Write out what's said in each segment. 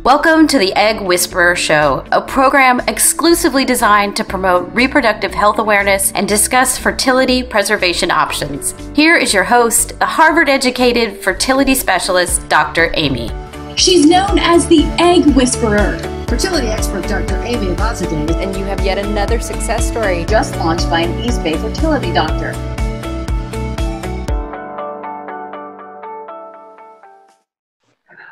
Welcome to the Egg Whisperer Show, a program exclusively designed to promote reproductive health awareness and discuss fertility preservation options. Here is your host, the Harvard-educated fertility specialist, Dr. Aimee. She's known as the Egg Whisperer. Fertility expert Dr. Aimee Davis. And you have yet another success story Just launched by an East Bay fertility doctor.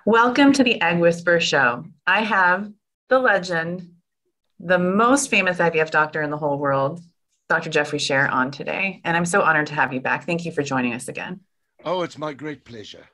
Welcome to the Egg Whisperer Show. I have the legend, the most famous IVF doctor in the whole world, Dr. Jeffrey Scher, on today. And I'm so honored to have you back. Thank you for joining us again. Oh, it's my great pleasure.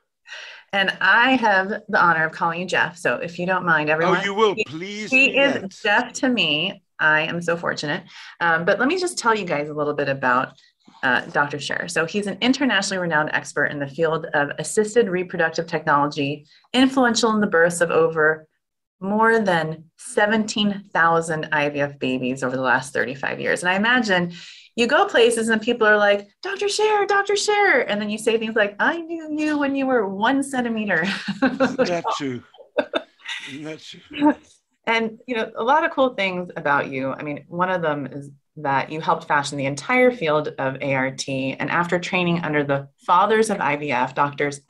And I have the honor of calling you Jeff. So if you don't mind, everyone. Oh, you will, please. He is Jeff to me. I am so fortunate. But let me just tell you guys a little bit about Dr. Scher. So he's an internationally renowned expert in the field of assisted reproductive technology, influential in the births of over more than 17,000 IVF babies over the last 35 years. And I imagine you go places and people are like, Dr. Scher. And then you say things like, I knew you when you were 1 centimeter. That's true. That's true. And, you know, a lot of cool things about you. I mean, one of them is that you helped fashion the entire field of ART. And after training under the fathers of IVF, Doctors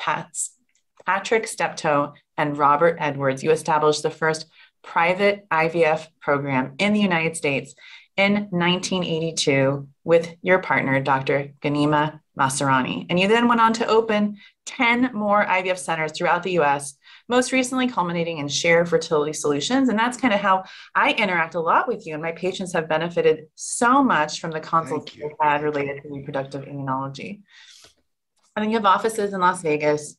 Patrick Steptoe and Robert Edwards, you established the first private IVF program in the United States in 1982 with your partner, Dr. Ghanima Masrani. And you then went on to open 10 more IVF centers throughout the US, most recently culminating in Scher Fertility Solutions. And that's kind of how I interact a lot with you. And my patients have benefited so much from the consults we've had related to reproductive immunology. And then you have offices in Las Vegas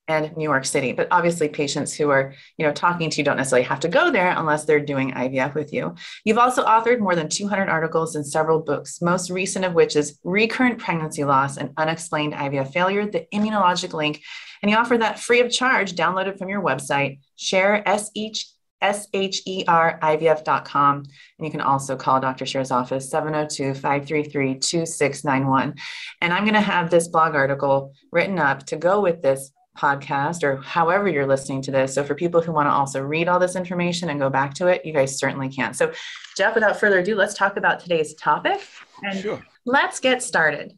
and New York City, but obviously patients who are, talking to you don't necessarily have to go there unless they're doing IVF with you. You've also authored more than 200 articles and several books, most recent of which is Recurrent Pregnancy Loss and Unexplained IVF Failure, the Immunologic Link. And you offer that free of charge, downloaded from your website, SHERIVF.com. And you can also call Dr. Scher's office, 702-533-2691. And I'm going to have this blog article written up to go with this podcast or however you're listening to this. So for people who want to also read all this information and go back to it, you guys certainly can. So Jeff, without further ado, let's talk about today's topic. And Sure. Let's get started.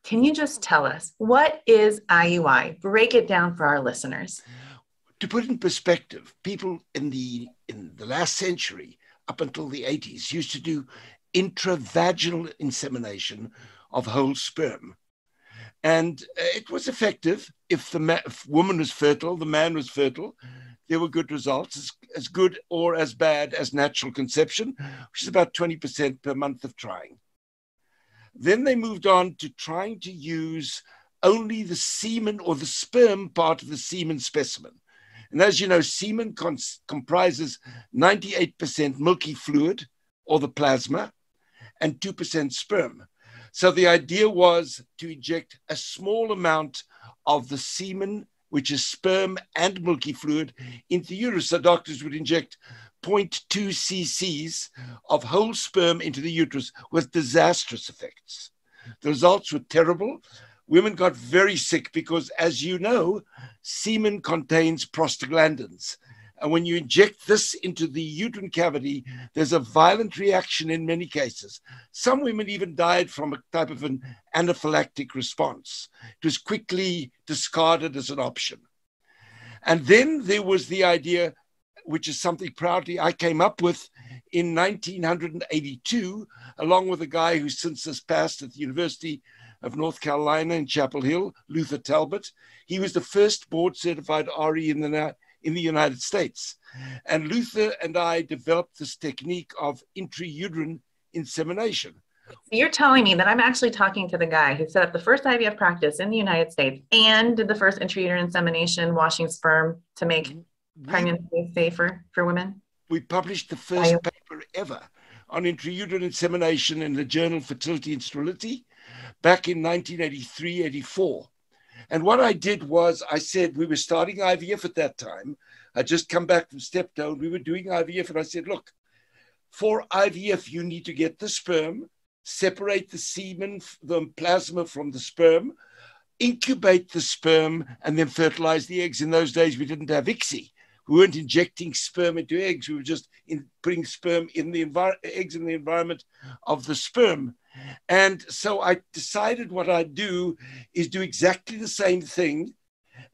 Can you just tell us, what is IUI? Break it down for our listeners. To put in perspective, people in the last century, up until the 80s, used to do intravaginal insemination of whole sperm. And it was effective. If the woman was fertile, the man was fertile, there were good results, as good or as bad as natural conception, which is about 20% per month of trying. Then they moved on to trying to use only the semen or the sperm part of the semen specimen. And as you know, semen comprises 98% milky fluid or the plasma and 2% sperm. So the idea was to inject a small amount of the semen, which is sperm and milky fluid, into the uterus. So doctors would inject 0.2 cc's of whole sperm into the uterus with disastrous effects. The results were terrible. Women got very sick because, as you know, semen contains prostaglandins. And when you inject this into the uterine cavity, there's a violent reaction in many cases. Some women even died from a type of an anaphylactic response. It was quickly discarded as an option. And then there was the idea, which is something proudly I came up with in 1982, along with a guy who since has passed at the University of North Carolina in Chapel Hill, Luther Talbot. He was the first board-certified RE in the United States. And Luther and I developed this technique of intrauterine insemination. So you're telling me that I'm actually talking to the guy who set up the first IVF practice in the United States and did the first intrauterine insemination, washing sperm to make pregnancy safer for women? We published the first paper ever on intrauterine insemination in the journal Fertility and Sterility back in 1983-84. And what I did was I said, we were starting IVF at that time. I'd just come back from Steptoe. We were doing IVF. And I said, look, for IVF, you need to get the sperm, separate the semen, the plasma from the sperm, incubate the sperm, and then fertilize the eggs. In those days, we didn't have ICSI. We weren't injecting sperm into eggs. We were just putting sperm in the eggs in the environment of the sperm. And so I decided what I'd do is do exactly the same thing.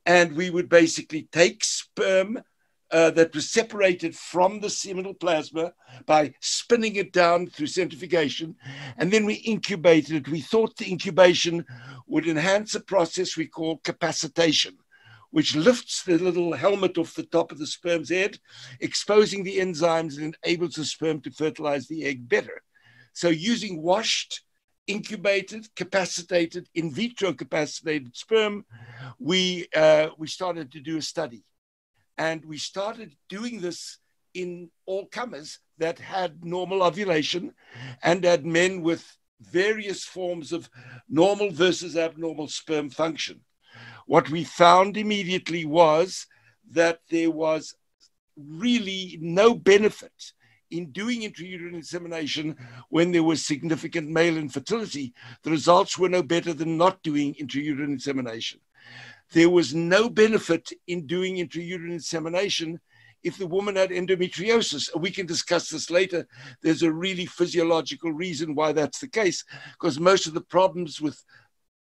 And we would basically take sperm that was separated from the seminal plasma by spinning it down through centrifugation. And then we incubated it. We thought the incubation would enhance a process we call capacitation, which lifts the little helmet off the top of the sperm's head, exposing the enzymes and enables the sperm to fertilize the egg better. So using washed, incubated, capacitated, in vitro capacitated sperm, we started to do a study. And we started doing this in all comers that had normal ovulation and had men with various forms of normal versus abnormal sperm function. What we found immediately was that there was really no benefit in doing intrauterine insemination when there was significant male infertility. The results were no better than not doing intrauterine insemination. There was no benefit in doing intrauterine insemination if the woman had endometriosis. We can discuss this later. There's a really physiological reason why that's the case, because most of the problems with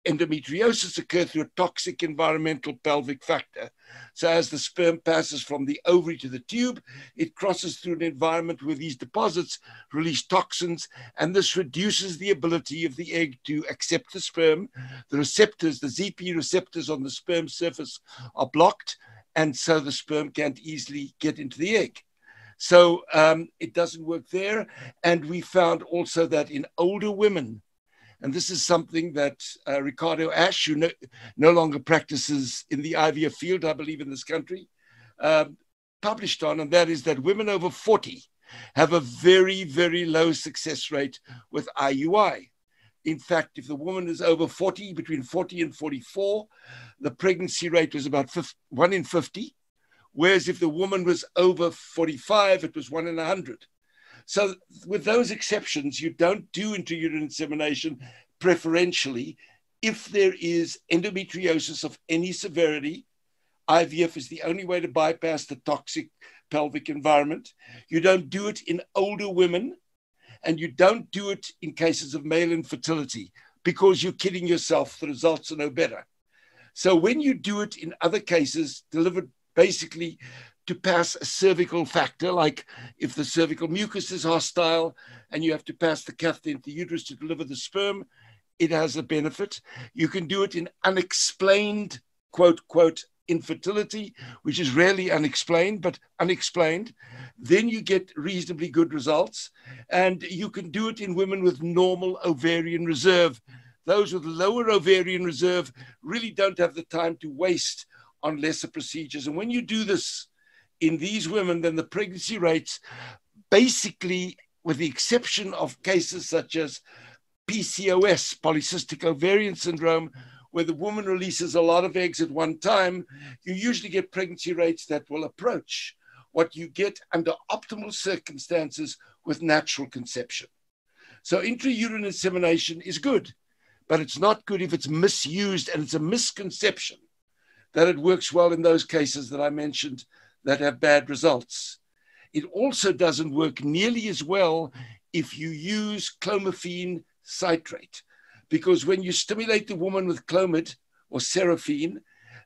endometriosis occur through a toxic environmental pelvic factor. So as the sperm passes from the ovary to the tube, it crosses through an environment where these deposits release toxins, and this reduces the ability of the egg to accept the sperm. The receptors, the ZP receptors on the sperm surface are blocked, and so the sperm can't easily get into the egg. So it doesn't work there. And we found also that in older women, and this is something that Ricardo Ash, who no longer practices in the IVF field, I believe, in this country, published on, and that is that women over 40 have a very, very low success rate with IUI. In fact, if the woman is over 40, between 40 and 44, the pregnancy rate was about 1 in 50, whereas if the woman was over 45, it was 1 in 100. So with those exceptions, you don't do intrauterine insemination preferentially if there is endometriosis of any severity. IVF is the only way to bypass the toxic pelvic environment. You don't do it in older women, and you don't do it in cases of male infertility because you're kidding yourself. The results are no better. So when you do it in other cases, delivered basically to pass a cervical factor, like if the cervical mucus is hostile and you have to pass the catheter into the uterus to deliver the sperm, it has a benefit. You can do it in unexplained, quote, quote, infertility, which is rarely unexplained, but unexplained. Then you get reasonably good results. And you can do it in women with normal ovarian reserve. Those with lower ovarian reserve really don't have the time to waste on lesser procedures. And when you do this in these women, then the pregnancy rates, basically, with the exception of cases such as PCOS, polycystic ovarian syndrome, where the woman releases a lot of eggs at one time, you usually get pregnancy rates that will approach what you get under optimal circumstances with natural conception. So intrauterine insemination is good, but it's not good if it's misused, and it's a misconception that it works well in those cases that I mentioned that have bad results. It also doesn't work nearly as well if you use clomiphene citrate, because when you stimulate the woman with Clomid or Seraphine,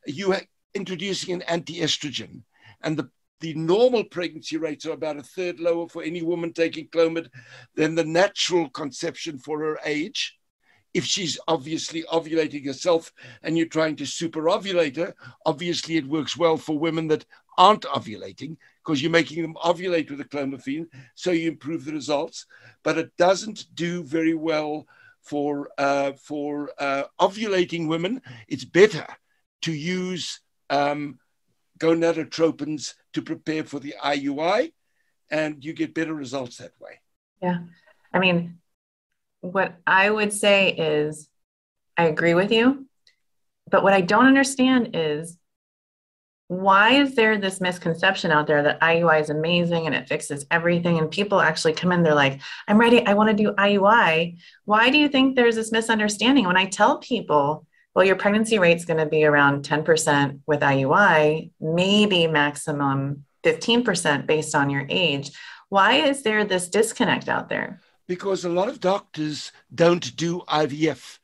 you are introducing an anti-estrogen, and the normal pregnancy rates are about a third lower for any woman taking Clomid than the natural conception for her age. If she's obviously ovulating herself and you're trying to super ovulate her, obviously it works well for women that aren't ovulating because you're making them ovulate with the clomiphene, so you improve the results. But it doesn't do very well for ovulating women. It's better to use gonadotropins to prepare for the IUI, and you get better results that way. Yeah. I mean, what I would say is I agree with you, but what I don't understand is why is there this misconception out there that IUI is amazing and it fixes everything, and people actually come in, they're like, I'm ready, I want to do IUI. Why do you think there's this misunderstanding when I tell people Well, your pregnancy rate's going to be around 10% with IUI, maybe maximum 15% based on your age. Why is there this disconnect out there? Because a lot of doctors don't do IVF.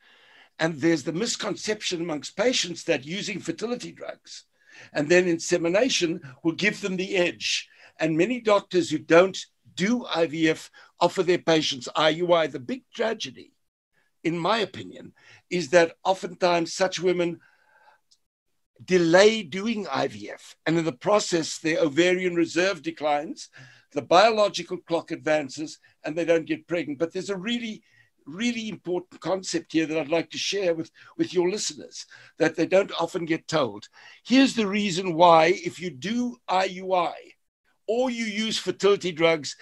And there's the misconception amongst patients that using fertility drugs and then insemination will give them the edge. And many doctors who don't do IVF offer their patients IUI. The big tragedy, in my opinion, is that oftentimes such women delay doing IVF. And in the process, their ovarian reserve declines, the biological clock advances, and they don't get pregnant. But there's a really important concept here that I'd like to share with your listeners that they don't often get told. Here's the reason why, if you do IUI or you use fertility drugs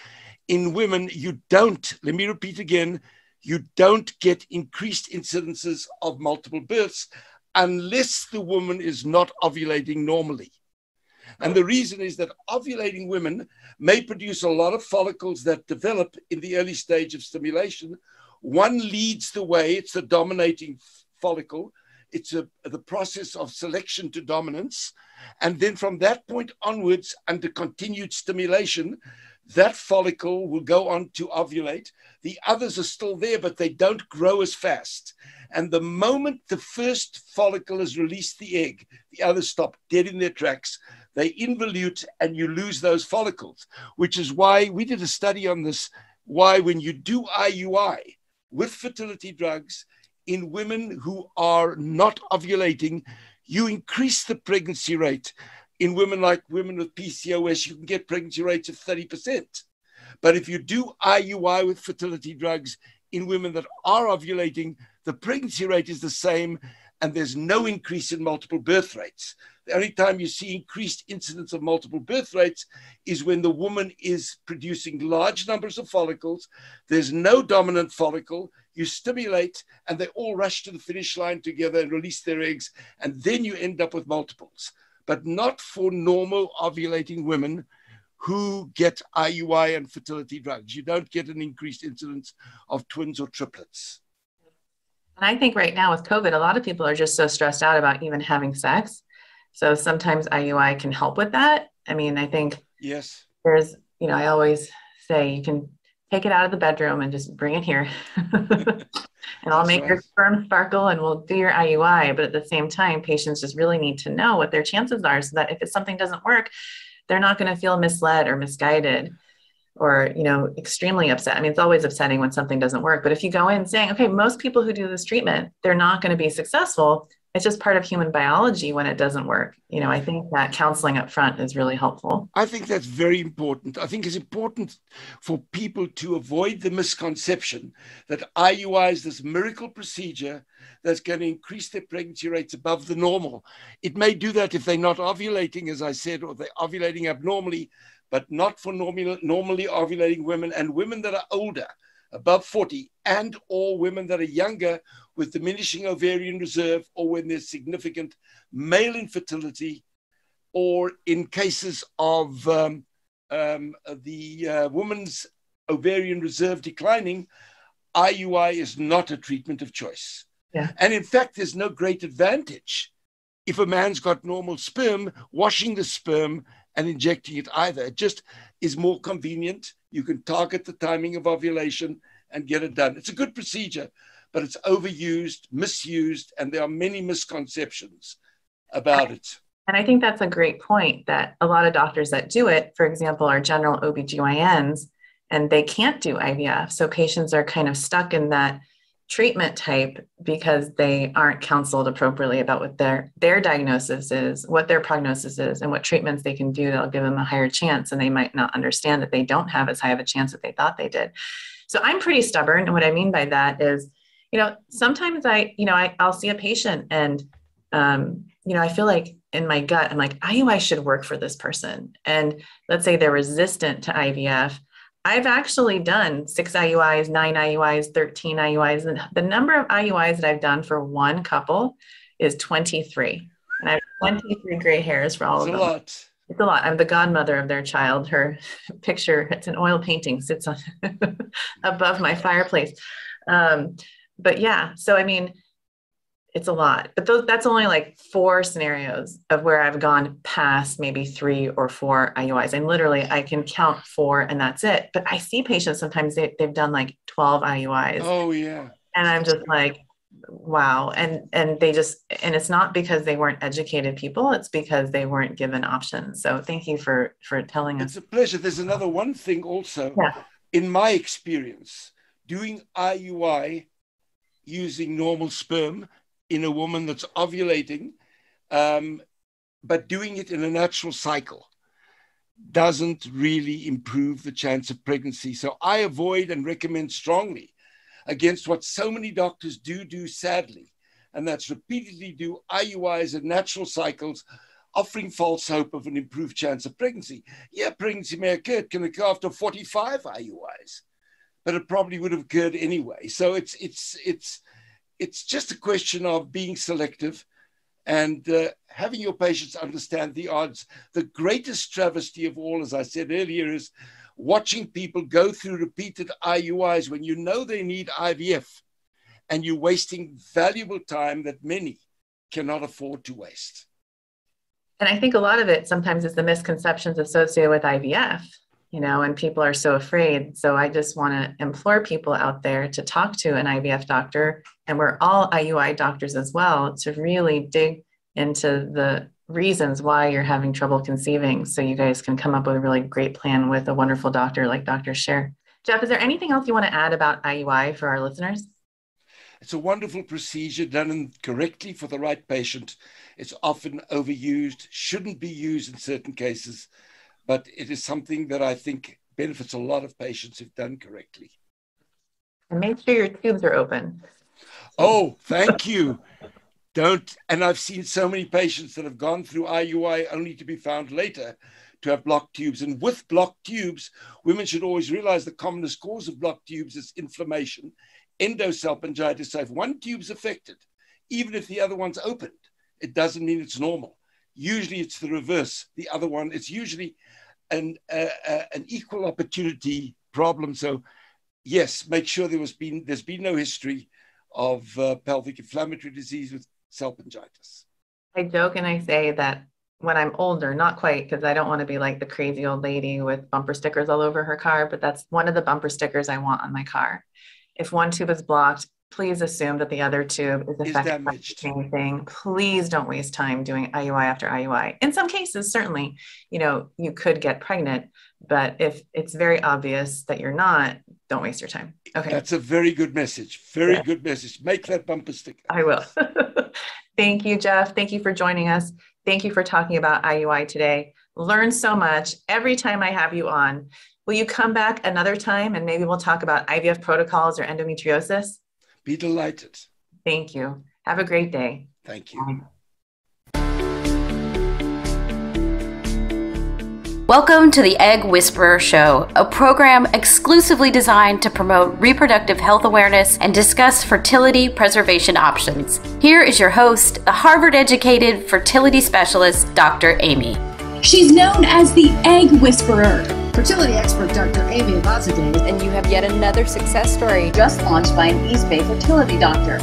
in women, you don't, let me repeat again, you don't get increased incidences of multiple births unless the woman is not ovulating normally. And the reason is that ovulating women may produce a lot of follicles that develop in the early stage of stimulation. One leads the way. It's the dominating follicle. It's the process of selection to dominance. And then from that point onwards, under continued stimulation, that follicle will go on to ovulate. The others are still there, but they don't grow as fast. And the moment the first follicle has released the egg, the others stop dead in their tracks. They involute and you lose those follicles, which is why we did a study on this, why when you do IUI with fertility drugs in women who are not ovulating, you increase the pregnancy rate. In women like women with PCOS, you can get pregnancy rates of 30%. But if you do IUI with fertility drugs in women that are ovulating, the pregnancy rate is the same and there's no increase in multiple birth rates. The only time you see increased incidence of multiple birth rates is when the woman is producing large numbers of follicles. There's no dominant follicle. You stimulate and they all rush to the finish line together and release their eggs. And then you end up with multiples, but not for normal ovulating women who get IUI and fertility drugs. You don't get an increased incidence of twins or triplets. And I think right now with COVID, a lot of people are just so stressed out about even having sex. So sometimes IUI can help with that. I mean, I think yes, there's, I always say you can take it out of the bedroom and just bring it here. And I'll make your sperm sparkle and we'll do your IUI. But at the same time, patients just really need to know what their chances are so that if something doesn't work, they're not going to feel misled or misguided or, extremely upset. I mean, it's always upsetting when something doesn't work. But if you go in saying, okay, most people who do this treatment, they're not going to be successful. It's just part of human biology when it doesn't work. I think that counseling up front is really helpful. I think that's very important. I think it's important for people to avoid the misconception that IUI is this miracle procedure that's going to increase their pregnancy rates above the normal. It may do that if they're not ovulating, as I said, or they're ovulating abnormally, but not for normally ovulating women and women that are older, above 40, and or women that are younger with diminishing ovarian reserve, or when there's significant male infertility, or in cases of the woman's ovarian reserve declining, IUI is not a treatment of choice. Yeah. And in fact, there's no great advantage if a man's got normal sperm, washing the sperm and injecting it either. It just is more convenient. You can target the timing of ovulation and get it done. It's a good procedure, but it's overused, misused, and there are many misconceptions about it. And I think that's a great point, that a lot of doctors that do it, for example, are general OBGYNs, and they can't do IVF. So patients are kind of stuck in that treatment type because they aren't counseled appropriately about what their diagnosis is, what their prognosis is, and what treatments they can do that'll give them a higher chance. And they might not understand that they don't have as high of a chance that they thought they did. So I'm pretty stubborn. And what I mean by that is, sometimes I'll see a patient and, I feel like in my gut, I'm like, IUI should work for this person. And let's say they're resistant to IVF. I've actually done 6 IUIs, 9 IUIs, 13 IUIs. And the number of IUIs that I've done for one couple is 23. And I have 23 gray hairs for all of them. It's a lot. I'm the godmother of their child. Her picture, it's an oil painting, sits on above my fireplace. But yeah, so I mean, it's a lot. But that's only like 4 scenarios of where I've gone past maybe 3 or 4 IUIs. And literally I can count 4 and that's it. But I see patients sometimes they've done like 12 IUIs. Oh, yeah. And I'm just like, wow. And it's not because they weren't educated people, it's because they weren't given options. So thank you for telling us. It's a pleasure. There's another one thing also. Yeah. In my experience, doing IUI using normal sperm in a woman that's ovulating, but doing it in a natural cycle doesn't really improve the chance of pregnancy. So I avoid and recommend strongly against what so many doctors do sadly, and that's repeatedly do IUIs and natural cycles, offering false hope of an improved chance of pregnancy. Yeah, pregnancy may occur. It can occur after 45 IUIs, but it probably would have occurred anyway. So it's just a question of being selective and having your patients understand the odds. The greatest travesty of all, as I said earlier, is watching people go through repeated IUIs when you know they need IVF, and you're wasting valuable time that many cannot afford to waste. And I think a lot of it sometimes is the misconceptions associated with IVF, and people are so afraid. So I just want to implore people out there to talk to an IVF doctor, and we're all IUI doctors as well, to really dig into the reasons why you're having trouble conceiving, so you guys can come up with a really great plan with a wonderful doctor like Dr. Scher. Jeff, is there anything else you want to add about IUI for our listeners? It's a wonderful procedure done correctly for the right patient. It's often overused, shouldn't be used in certain cases, but it is something that I think benefits a lot of patients if done correctly. And make sure your tubes are open. Oh, thank you. And I've seen so many patients that have gone through IUI only to be found later to have blocked tubes. And with blocked tubes, women should always realize the commonest cause of blocked tubes is inflammation, endosalpingitis. So if one tube's affected, even if the other one's opened, it doesn't mean it's normal. Usually it's the reverse. The other one, it's usually an equal opportunity problem. So yes, make sure there's been no history of pelvic inflammatory disease with salpingitis. I joke and I say that when I'm older, not quite, because I don't want to be like the crazy old lady with bumper stickers all over her car, but that's one of the bumper stickers I want on my car. If one tube is blocked, please assume that the other tube is affected by the same thing. Please don't waste time doing IUI after IUI. In some cases, certainly, you could get pregnant, but if it's very obvious that you're not, don't waste your time. Okay. That's a very good message. Very good message. Make that bumper sticker. I will. Thank you, Jeff. Thank you for joining us. Thank you for talking about IUI today. Learn so much every time I have you on. Will you come back another time and maybe we'll talk about IVF protocols or endometriosis? Be delighted. Thank you. Have a great day. Thank you. Bye. Welcome to the Egg Whisperer Show, a program exclusively designed to promote reproductive health awareness and discuss fertility preservation options. Here is your host, the Harvard-educated fertility specialist, Dr. Aimee. She's known as the Egg Whisperer. Fertility expert Dr. Aimee, and you have yet another success story Just launched by an East Bay fertility doctor.